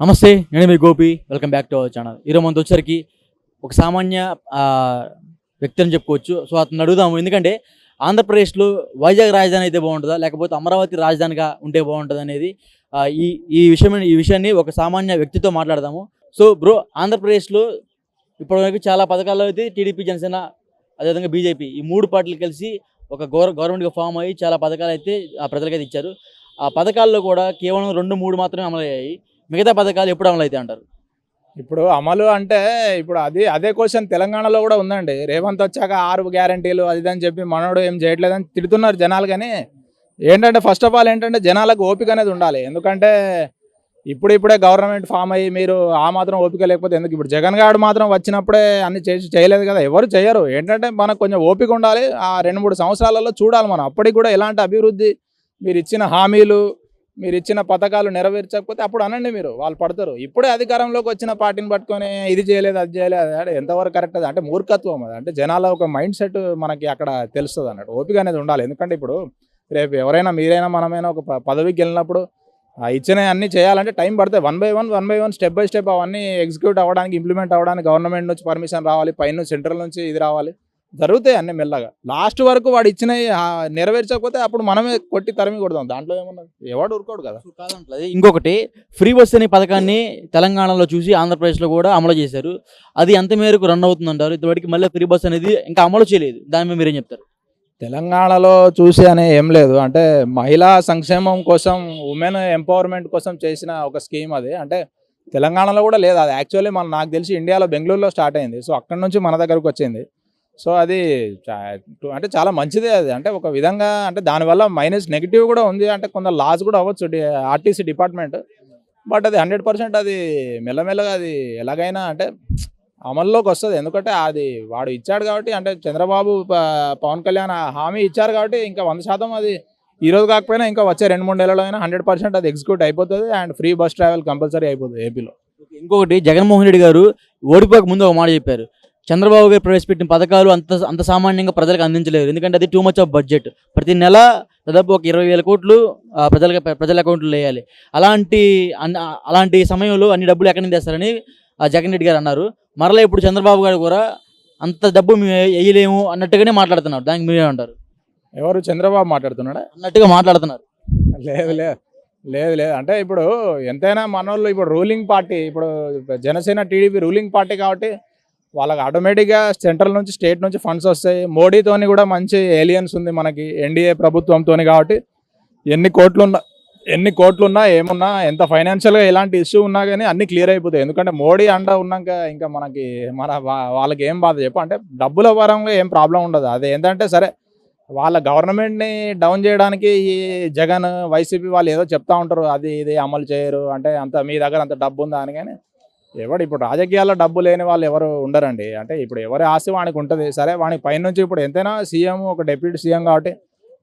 నమస్తే, నేను మీ Gopi. Welcome back to our channel. ఈరోజు మనతో వచ్చరికి ఒక సామాన్య వ్యక్తి అని చెప్పుకోవచ్చు. సో అతను అడుగుదాము, ఎందుకంటే ఆంధ్రప్రదేశ్లో వైజాగ్ రాజధాని అయితే బాగుంటుందా, లేకపోతే అమరావతి రాజధానిగా ఉంటే బాగుంటుంది అనేది ఈ విషయాన్ని ఒక సామాన్య వ్యక్తితో మాట్లాడదాము. సో బ్రో, ఆంధ్రప్రదేశ్లో ఇప్పటివరకు చాలా పథకాలు అయితే టీడీపీ, జనసేన, అదేవిధంగా బీజేపీ ఈ మూడు పార్టీలు కలిసి ఒక గవర్నమెంట్గా ఫామ్ అయ్యి చాలా పథకాలు అయితే ప్రజలకైతే ఇచ్చారు. ఆ పథకాల్లో కూడా కేవలం 2-3 మాత్రమే అమలు అయ్యాయి. మిగతా పథకాలు ఎప్పుడు అమలు అవుతాయి అంటారు? ఇప్పుడు అమలు అంటే ఇప్పుడు అదే క్వశ్చన్ తెలంగాణలో కూడా ఉందండి. రేవంత్ వచ్చాక 6 గ్యారంటీలు అది అని చెప్పి మనోడు ఏం చేయట్లేదని తిడుతున్నారు జనాలు. కానీ ఏంటంటే ఫస్ట్ ఆఫ్ ఆల్ ఏంటంటే జనాలకు ఓపిక అనేది ఉండాలి. ఎందుకంటే ఇప్పుడే గవర్నమెంట్ ఫామ్ అయ్యి మీరు ఆ మాత్రం ఓపిక లేకపోతే ఎందుకు? ఇప్పుడు జగన్ గారు మాత్రం వచ్చినప్పుడే అన్ని చేయలేదు కదా, ఎవరు చేయరు. ఏంటంటే మనకు కొంచెం ఓపిక ఉండాలి. ఆ 2-3 సంవత్సరాలలో చూడాలి మనం. అప్పటికి కూడా ఎలాంటి అభివృద్ధి, మీరు ఇచ్చిన హామీలు, మీరు ఇచ్చిన పథకాలు నెరవేర్చకపోతే అప్పుడు అనండి, మీరు వాళ్ళు పడతారు. ఇప్పుడే అధికారంలోకి వచ్చిన పార్టీని పట్టుకొని ఇది చేయలేదు అది చేయలేదు అంటే ఎంతవరకు కరెక్ట్? అది అంటే మూర్ఖత్వం. అది అంటే జనాల ఒక మైండ్ సెట్ మనకి అక్కడ తెలుస్తుంది అన్నట్టు. ఓపిక అనేది ఉండాలి. ఎందుకంటే ఇప్పుడు రేపు ఎవరైనా మీరైనా మనమైనా ఒక పదవికి వెళ్ళినప్పుడు ఇచ్చిన అన్నీ చేయాలంటే టైం పడుతుంది. One by one step by step అవన్నీ ఎగ్జిక్యూట్ అవ్వడానికి, ఇంప్లిమెంట్ అవ్వడానికి గవర్నమెంట్ నుంచి పర్మిషన్ రావాలి, పైన సెంట్రల్ నుంచి ఇది రావాలి, జరుగుతాయి అన్నీ మెల్లగా. లాస్ట్ వరకు వాడు ఇచ్చిన నెరవేర్చకపోతే అప్పుడు మనమే కొట్టి తరిమి కొడదాం. దాంట్లో ఏమన్నది, ఎవడు ఊరుకోడు కదా. కాదంటది. ఇంకొకటి, ఫ్రీ బస్ అనే పథకాన్ని తెలంగాణలో చూసి ఆంధ్రప్రదేశ్లో కూడా అమలు చేశారు. అది ఎంత మేరకు రన్ అవుతుందంటారు? ఇంతవరకు మళ్ళీ ఫ్రీ బస్ అనేది ఇంకా అమలు చేయలేదు. దాని మీద మీరేం చెప్తారు? తెలంగాణలో చూసి అనే ఏం లేదు. అంటే మహిళా సంక్షేమం కోసం, ఉమెన్ ఎంపవర్మెంట్ కోసం చేసిన ఒక స్కీమ్ అది. అంటే తెలంగాణలో కూడా లేదు అది. యాక్చువల్లీ నాకు తెలిసి ఇండియాలో బెంగళూరులో స్టార్ట్ అయింది. సో అక్కడ నుంచి మన దగ్గరకు వచ్చింది. సో అది అంటే చాలా మంచిదే అది. అంటే ఒక విధంగా అంటే దానివల్ల మైనస్ నెగిటివ్ కూడా ఉంది. అంటే కొంత లాస్ కూడా అవ్వచ్చు ఆర్టీసీ డిపార్ట్మెంట్. బట్ అది 100% అది మెల్లమెల్లగా అది ఎలాగైనా అంటే అమల్లోకి వస్తుంది. ఎందుకంటే అది వాడు ఇచ్చాడు కాబట్టి, అంటే చంద్రబాబు పవన్ కళ్యాణ్ హామీ ఇచ్చారు కాబట్టి ఇంకా 100% అది ఈరోజు కాకపోయినా ఇంకా వచ్చే 2-3 నెలల్లో అయినా 100% అది ఎగ్జిక్యూట్ అయిపోతుంది. And free bus travel compulsory అయిపోతుంది ఏపీలో. ఇంకొకటి, జగన్మోహన్ రెడ్డి గారు ఓడిపోక ముందు ఒక మాట చెప్పారు, చంద్రబాబు గారు ప్రవేశపెట్టిన పథకాలు అంత సామాన్యంగా ప్రజలకు అందించలేరు, ఎందుకంటే అది టూ మచ్ ఆఫ్ బడ్జెట్. ప్రతి నెల దాదాపు ఒక 20,000 కోట్లు ప్రజల అకౌంట్లో వేయాలి. అలాంటి సమయంలో అన్ని డబ్బులు ఎక్కడి నుంచి తెస్తారని జగన్ రెడ్డి గారు అన్నారు. మరలా ఇప్పుడు చంద్రబాబు గారు కూడా అంత డబ్బు మేము వేయలేము అన్నట్టుగానే మాట్లాడుతున్నారు. దానికి మీరేమంటారు? ఎవరు, చంద్రబాబు మాట్లాడుతున్నాడా అన్నట్టుగా మాట్లాడుతున్నారు. లేదు లేదు లేదు లేదు అంటే ఇప్పుడు ఎంతైనా మనోళ్ళు ఇప్పుడు రూలింగ్ పార్టీ, ఇప్పుడు జనసేన టీడీపీ రూలింగ్ పార్టీ కాబట్టి వాళ్ళకి ఆటోమేటిక్గా సెంట్రల్ నుంచి, స్టేట్ నుంచి ఫండ్స్ వస్తాయి. మోడీతోని కూడా మంచి ఏలియన్స్ ఉంది మనకి, ఎన్డీఏ ప్రభుత్వంతో. కాబట్టి ఎన్ని కోట్లున్నా ఏమున్నా, ఎంత ఫైనాన్షియల్గా ఎలాంటి ఇష్యూ ఉన్నా కానీ అన్నీ క్లియర్ అయిపోతాయి. ఎందుకంటే మోడీ అండ ఉన్నాక ఇంకా మనకి వాళ్ళకి ఏం బాధ చెప్పు. అంటే డబ్బుల పరంగా ఏం ప్రాబ్లం ఉండదు. అది ఏంటంటే సరే, వాళ్ళ గవర్నమెంట్ని డౌన్ చేయడానికి ఈ జగన్, వైసీపీ వాళ్ళు ఏదో చెప్తా ఉంటారు, అది ఇది అమలు చేయరు అంటే అంత మీ దగ్గర అంత డబ్బు ఉందా అని. కానీ ఇప్పుడు రాజకీయాల్లో డబ్బు లేని వాళ్ళు ఎవరు ఉండరండి. అంటే ఇప్పుడు ఎవరి ఆస్తి వానికి ఉంటుంది. సరే, వానికి పైనుంచి ఇప్పుడు ఎంతైనా సీఎం, ఒక డిప్యూటీ సీఎం కాబట్టి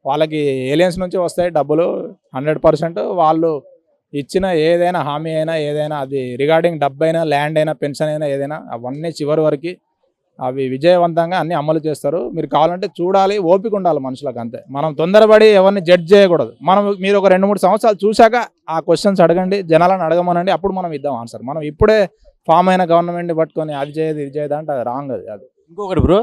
వాళ్ళకి ఏలియన్స్ నుంచి వస్తాయి డబ్బులు 100%. వాళ్ళు ఇచ్చిన ఏదైనా హామీ అయినా ఏదైనా, అది రిగార్డింగ్ డబ్బు అయినా, ల్యాండ్ అయినా, పెన్షన్ అయినా, ఏదైనా అవన్నీ చివరి వరకు అవి విజయవంతంగా అన్నీ అమలు చేస్తారు. మీరు కావాలంటే చూడాలి, ఓపిక ఉండాలి మనుషులకు, అంతే. మనం తొందరపడి ఎవరిని జడ్జ్ చేయకూడదు. మీరు ఒక 2-3 సంవత్సరాలు చూశాక ఆ క్వశ్చన్స్ అడగండి, జనాలను అడగమనండి, అప్పుడు మనం ఇద్దాం ఆన్సర్. మనం ఇప్పుడే ఫామ్ అయిన గవర్నమెంట్ని పట్టుకొని అది చేయదు ఇది చేయదు అంటే అది రాంగ్. అది ఇంకొకటి bro,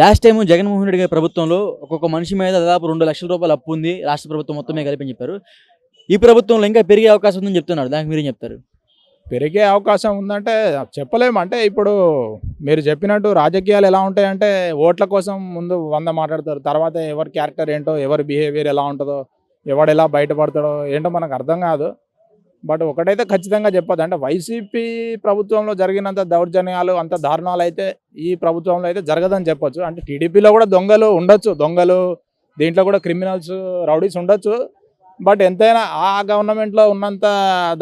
last time Jaganmohan Reddy గారి ప్రభుత్వంలో ఒక్కొక్క మనిషి మీద దాదాపు 2 లక్షల రూపాయలు అప్పు ఉంది రాష్ట్ర ప్రభుత్వం మొత్తమే కలిపి చెప్పారు. ఈ ప్రభుత్వంలో ఇంకా పెరిగే అవకాశం ఉందని చెప్తున్నారు. దానికి మీరేం చెప్తారు? పెరిగే అవకాశం ఉందంటే చెప్పలేము. అంటే ఇప్పుడు మీరు చెప్పినట్టు రాజకీయాలు ఎలా ఉంటాయంటే ఓట్ల కోసం ముందు 100 మాట్లాడతారు, తర్వాత ఎవరి క్యారెక్టర్ ఏంటో, ఎవరి బిహేవియర్ ఎలా ఉంటుందో, ఎవడు ఎలా బయటపడతాడో ఏంటో మనకు అర్థం కాదు. బట్ ఒకటైతే ఖచ్చితంగా చెప్పదు, అంటే వైసీపీ ప్రభుత్వంలో జరిగినంత దౌర్జన్యాలు, అంత దారుణాలు అయితే ఈ ప్రభుత్వంలో అయితే జరగదని చెప్పొచ్చు. అంటే టీడీపీలో కూడా దొంగలు ఉండొచ్చు, దీంట్లో కూడా క్రిమినల్స్, రౌడీస్ ఉండొచ్చు. బట్ ఎంతైనా ఆ గవర్నమెంట్లో ఉన్నంత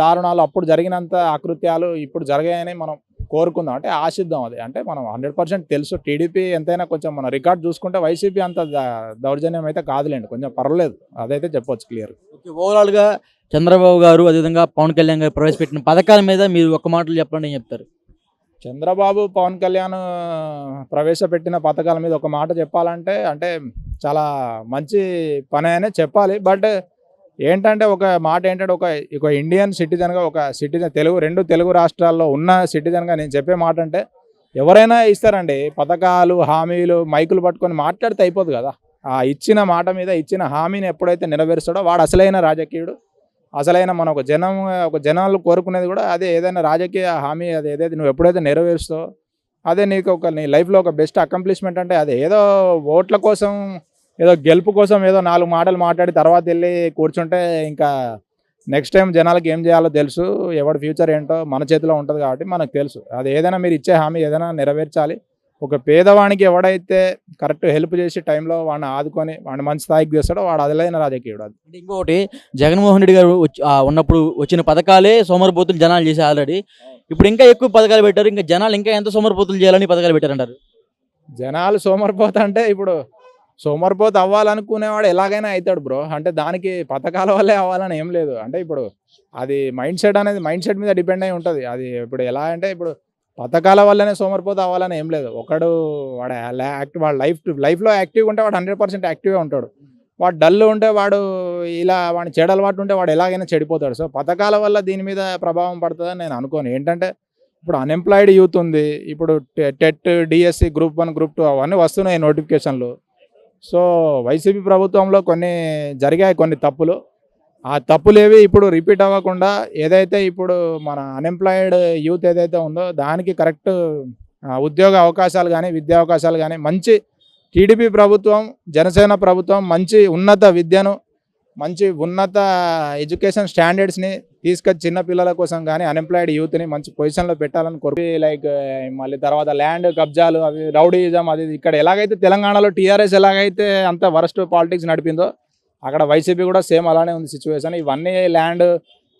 దారుణాలు, అప్పుడు జరిగినంత అకృత్యాలు ఇప్పుడు జరిగాయని మనం కోరుకుందాం, అంటే ఆశిద్దాం. అది అంటే మనం 100% తెలుసు. టీడీపీ ఎంతైనా కొంచెం మన రికార్డ్ చూసుకుంటే వైసీపీ అంత దౌర్జన్యం అయితే కాదులేండి, కొంచెం పర్వాలేదు, అదైతే చెప్పొచ్చు క్లియర్. ఓకే, ఓవరాల్గా చంద్రబాబు గారు, అదేవిధంగా పవన్ కళ్యాణ్ గారు ప్రవేశపెట్టిన పథకాల మీద మీరు ఒక్క మాటలు చెప్పండి, ఏం చెప్తారు? చంద్రబాబు, పవన్ కళ్యాణ్ ప్రవేశపెట్టిన పథకాల మీద ఒక మాట చెప్పాలంటే, అంటే చాలా మంచి పని అనే చెప్పాలి. బట్ ఏంటంటే ఒక మాట ఏంటంటే ఒక ఒక ఇండియన్ సిటిజన్గా ఒక సిటిజన్ రెండు తెలుగు రాష్ట్రాల్లో ఉన్న సిటిజన్గా నేను చెప్పే మాట అంటే ఎవరైనా ఇస్తారండి పథకాలు హామీలు మైకులు పట్టుకొని మాట్లాడితే అయిపోదు కదా. ఆ ఇచ్చిన మాట మీద ఇచ్చిన హామీని ఎప్పుడైతే నెరవేరుస్తాడో వాడు అసలైన రాజకీయుడు. అసలైన మన ఒక జనాలు కోరుకునేది కూడా అదే. ఏదైనా రాజకీయ హామీ అది ఏదైతే నువ్వు ఎప్పుడైతే నెరవేరుస్తావో అదే నీకు నీ లైఫ్లో ఒక బెస్ట్ అకంప్లిష్మెంట్. అంటే అదే ఏదో ఓట్ల కోసం ఏదో గెలుపు కోసం ఏదో 4 మాటలు మాట్లాడి తర్వాత వెళ్ళి కూర్చుంటే ఇంకా నెక్స్ట్ టైం జనాలకి ఏం చేయాలో తెలుసు. ఎవరి ఫ్యూచర్ ఏంటో మన చేతిలో ఉంటుంది కాబట్టి మనకు తెలుసు. అది ఏదైనా మీరు ఇచ్చే హామీ ఏదైనా నెరవేర్చాలి. ఒక పేదవానికి ఎవడైతే కరెక్ట్ హెల్ప్ చేసి టైంలో వాడిని ఆదుకొని వాడిని మంచి స్థాయికి తీస్తాడో వాడు అసలైన రాజకీయుడు. అది అంటే ఇంకొకటి, జగన్మోహన్ రెడ్డి గారు ఉన్నప్పుడు వచ్చిన పథకాలే సోమరిపోతులు జనాలు చేసి ఆల్రెడీ. ఇప్పుడు ఇంకా ఎక్కువ పథకాలు పెట్టారు, ఇంకా జనాలు ఇంకా ఎంత సోమరిపోతులు చేయాలని పథకాలు పెట్టారంటారు. జనాలు సోమరిపోత అంటే ఇప్పుడు సోమరిపోత అవ్వాలనుకునేవాడు ఎలాగైనా అవుతాడు బ్రో. అంటే దానికి పథకాల వల్లే అవ్వాలని ఏం లేదు. అంటే ఇప్పుడు అది మైండ్ సెట్ మీద డిపెండ్ అయి ఉంటుంది. అది ఇప్పుడు ఎలా అంటే ఇప్పుడు పథకాల వల్లనే సోమరిపోత అవ్వాలని ఏం లేదు. ఒకడు వాడు లైఫ్లో యాక్టివ్గా ఉంటే వాడు 100% యాక్టివ్గా ఉంటాడు. వాడు డల్ ఉంటే వాడు ఇలా వాడి చెడు అలవాటు ఉంటే వాడు ఎలాగైనా చెడిపోతాడు. సో పథకాల వల్ల దీని మీద ప్రభావం పడుతుందని నేను అనుకోను. ఏంటంటే ఇప్పుడు అన్ఎంప్లాయిడ్ యూత్ ఉంది. ఇప్పుడు టెట్, డిఎస్సి, గ్రూప్ 1, గ్రూప్ 2 అవన్నీ వస్తున్నాయి నోటిఫికేషన్లు. సో వైసీపీ ప్రభుత్వంలో జరిగాయి కొన్ని తప్పులు. ఆ తప్పులేవి ఇప్పుడు రిపీట్ అవ్వకుండా ఏదైతే ఇప్పుడు మన అన్ఎంప్లాయిడ్ యూత్ ఏదైతే ఉందో దానికి కరెక్ట్ ఉద్యోగ అవకాశాలు కానీ విద్యా అవకాశాలు కానీ మంచి టీడీపీ ప్రభుత్వం, జనసేన ప్రభుత్వం మంచి ఉన్నత విద్యను, మంచి ఉన్నత ఎడ్యుకేషన్ స్టాండర్డ్స్ని తీసుకొచ్చి చిన్న పిల్లల కోసం కానీ అన్ఎంప్లాయిడ్ యూత్ని మంచి పొజిషన్లో పెట్టాలని కోరి లైక్ మళ్ళీ తర్వాత ల్యాండ్ కబ్జాలు అవి రౌడీయిజం అది ఇక్కడ ఎలాగైతే తెలంగాణలో టీఆర్ఎస్ ఎలాగైతే అంత వరస్ట్ పాలిటిక్స్ నడిపిందో అక్కడ వైసీపీ కూడా సేమ్ అలానే ఉంది సిచ్యువేషన్. ఇవన్నీ ల్యాండ్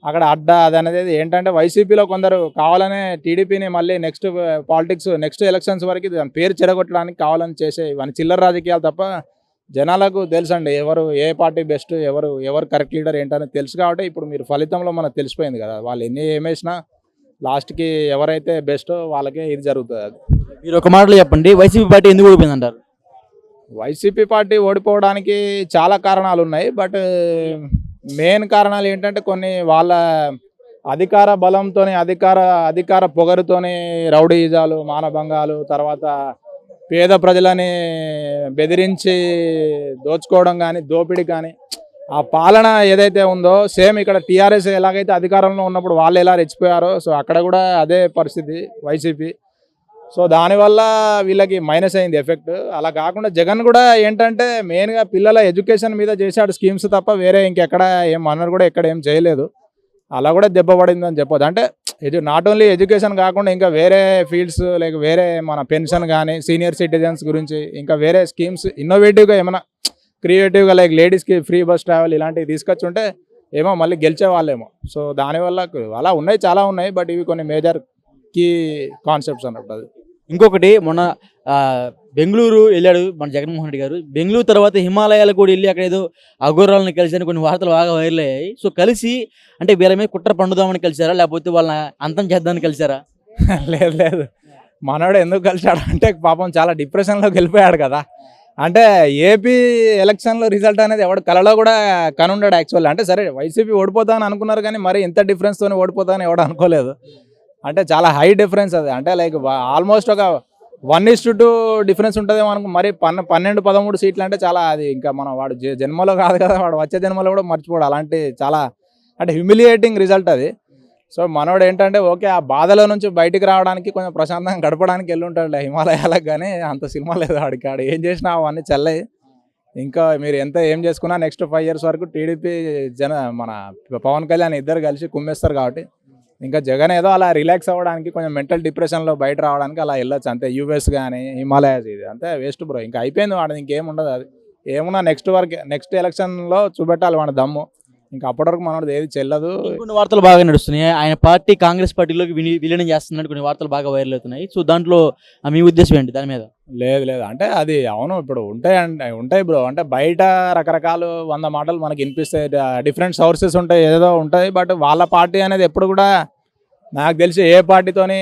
అక్కడ అడ్డా అది అనేది ఏంటంటే వైసీపీలో కొందరు కావాలనే టీడీపీని మళ్ళీ నెక్స్ట్ ఎలక్షన్స్ వరకు దాని పేరు చెడగొట్టడానికి కావాలని చేసే ఇవన్నీ చిల్లర రాజకీయాలు తప్ప జనాలకు తెలుసండి ఏ పార్టీ బెస్ట్, ఎవరు కరెక్ట్ లీడర్ ఏంటనేది తెలుసు. కాబట్టి ఇప్పుడు మీరు ఫలితంలో మనకు తెలిసిపోయింది కదా. వాళ్ళు ఏమేసినా లాస్ట్కి ఎవరైతే బెస్టో వాళ్ళకే ఇది జరుగుతుంది. అది మీరు ఒక మాటలో చెప్పండి, వైసీపీ పార్టీ ఎందుకు ఓడిపోయింది అంటారు? వైసీపీ పార్టీ ఓడిపోవడానికి చాలా కారణాలు ఉన్నాయి. బట్ మెయిన్ కారణాలు ఏంటంటే కొన్ని వాళ్ళ అధికార బలంతో అధికార పొగరుతోని రౌడీయిజాలు, మానభంగాలు, తర్వాత పేద ప్రజలని బెదిరించి దోచుకోవడం కానీ దోపిడీ కానీ ఆ పాలన ఏదైతే ఉందో సేమ్ ఇక్కడ టీఆర్ఎస్ ఎలాగైతే అధికారంలో ఉన్నప్పుడు వాళ్ళు ఎలా రెచ్చిపోయారో సో అక్కడ కూడా అదే పరిస్థితి వైసీపీ. సో దానివల్ల వీళ్ళకి మైనస్ అయింది ఎఫెక్ట్. అలా కాకుండా జగన్ కూడా ఏంటంటే మెయిన్గా పిల్లల ఎడ్యుకేషన్ మీద చేశాడు స్కీమ్స్ తప్ప వేరే ఇంకెక్కడ అన్నారు కూడా ఎక్కడ ఏం చేయలేదు. అలా కూడా దెబ్బ పడిందని చెప్పొద్దు. అంటే నాట్ ఓన్లీ ఎడ్యుకేషన్ కాకుండా ఇంకా వేరే ఫీల్డ్స్ లైక్ వేరే మన పెన్షన్ కానీ సీనియర్ సిటిజన్స్ గురించి ఇంకా వేరే స్కీమ్స్ ఇన్నోవేటివ్గా ఏమైనా క్రియేటివ్గా లైక్ లేడీస్కి ఫ్రీ బస్ ట్రావెల్ ఇలాంటివి తీసుకొచ్చి ఉంటే ఏమో మళ్ళీ గెలిచే వాళ్ళేమో. సో దానివల్ల అలా ఉన్నాయి, చాలా ఉన్నాయి. బట్ ఇవి కొన్ని మేజర్ కీ కాన్సెప్ట్స్ అన్నట్టు. అది ఇంకొకటి, మొన్న బెంగళూరు వెళ్ళాడు మన జగన్మోహన్ రెడ్డి గారు. బెంగళూరు తర్వాత హిమాలయాలకు కూడా వెళ్ళి అక్కడ ఏదో అఘోరాలను కలిసి కొన్ని వార్తలు బాగా వైరల్ అయ్యాయి. సో కలిసి అంటే వీళ్ళ మీద కుట్ర పండుదామని కలిసారా, లేకపోతే వాళ్ళని అంతం చేద్దామని కలిసారా? లేదు, మనోడు ఎందుకు కలిసాడు అంటే పాపం చాలా డిప్రెషన్లోకి వెళ్ళిపోయాడు కదా. అంటే ఏపీ ఎలక్షన్లో రిజల్ట్ అనేది ఎవడు కలలో కూడా కనుండాడు యాక్చువల్లీ. అంటే సరే వైసీపీ ఓడిపోతామని అనుకున్నారు కానీ మరి ఇంత డిఫరెన్స్తో ఓడిపోతామని ఎవడు అనుకోలేదు. అంటే చాలా హై డిఫరెన్స్ అది. అంటే లైక్ ఆల్మోస్ట్ ఒక 1:2 డిఫరెన్స్ ఉంటుందేమో అనుకో. మరి 12-13 సీట్లు అంటే చాలా, అది ఇంకా మనం వాడు జన్మలో కాదు కదా, వాడు వచ్చే జన్మలో కూడా మర్చిపోడు. అలాంటి చాలా అంటే హ్యూమిలియేటింగ్ రిజల్ట్ అది. సో మనోడు ఏంటంటే ఓకే ఆ బాధలో నుంచి బయటికి రావడానికి కొంచెం ప్రశాంతంగా గడపడానికి వెళ్ళి ఉంటాడు హిమాలయాలకు. కానీ అంత సినిమా లేదు వాడికి. ఆడు ఏం చేసినా అవన్నీ చల్లయి. ఇంకా మీరు ఏం చేసుకున్నా నెక్స్ట్ 5 years వరకు టీడీపీ మన పవన్ కళ్యాణ్ ఇద్దరు కలిసి కుమ్మేస్తారు. కాబట్టి ఇంకా జగన్ ఏదో అలా రిలాక్స్ అవ్వడానికి కొంచెం మెంటల్ డిప్రెషన్లో బయట రావడానికి అలా వెళ్ళొచ్చు అంతే. యూఎస్ కానీ హిమాలయాస్ ఇది అంతే వేస్ట్ బ్రో. ఇంకా అయిపోయింది వాడు, ఇంకేం ఉండదు. అది ఏమున్నా నెక్స్ట్ ఎలక్షన్లో చూపెట్టాలి వాడి దమ్ము. ఇంకా అప్పటి వరకు మనోడు ఏది చెల్లదు. కొన్ని వార్తలు బాగా నడుస్తున్నాయి, ఆయన పార్టీ కాంగ్రెస్ పార్టీలోకి విలీనం చేస్తున్నట్టు కొన్ని వార్తలు బాగా వైరల్ అవుతున్నాయి. సో దాంట్లో మీ ఉద్దేశం ఏంటి దాని మీద? లేదు అంటే అది అవును ఇప్పుడు ఉంటాయి బ్రో. అంటే బయట రకరకాలు 100 మాటలు మనకి వినిపిస్తాయి, డిఫరెంట్ సోర్సెస్ ఉంటాయి, ఏదో ఉంటాయి. బట్ వాళ్ళ పార్టీ అనేది ఎప్పుడు కూడా నాకు తెలిసి ఏ పార్టీతోని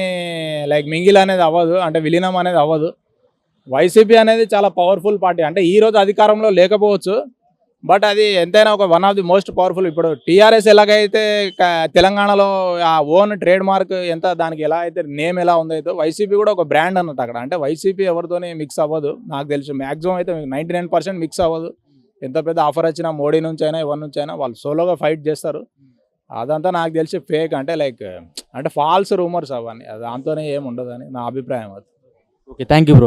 లైక్ మింగిల్ అనేది అవ్వదు, అంటే విలీనం అనేది అవ్వదు. వైసీపీ అనేది చాలా పవర్ఫుల్ పార్టీ. అంటే ఈరోజు అధికారంలో లేకపోవచ్చు బట్ అది ఎంతైనా ఒక one of the most powerful. ఇప్పుడు టీఆర్ఎస్ ఎలాగైతే తెలంగాణలో ఆ ఓన్ ట్రేడ్ మార్క్ ఎంత దానికి ఎలా అయితే నేమ్ ఎలా ఉందో వైసీపీ కూడా ఒక బ్రాండ్ అన్నట్టు అక్కడ. అంటే వైసీపీ ఎవరితోనే మిక్స్ అవ్వదు నాకు తెలుసు. మ్యాక్సిమం అయితే 99% మిక్స్ అవ్వదు. ఎంత పెద్ద ఆఫర్ వచ్చినా మోడీ నుంచి అయినా ఎవరి నుంచి అయినా వాళ్ళు సోలోగా ఫైట్ చేస్తారు. అదంతా నాకు తెలిసి ఫేక్, అంటే లైక్ అంటే ఫాల్స్ రూమర్స్ అవన్నీ. దాంతోనే ఏమి ఉండదని నా అభిప్రాయం. అది ఓకే, థ్యాంక్ యూ బ్రో.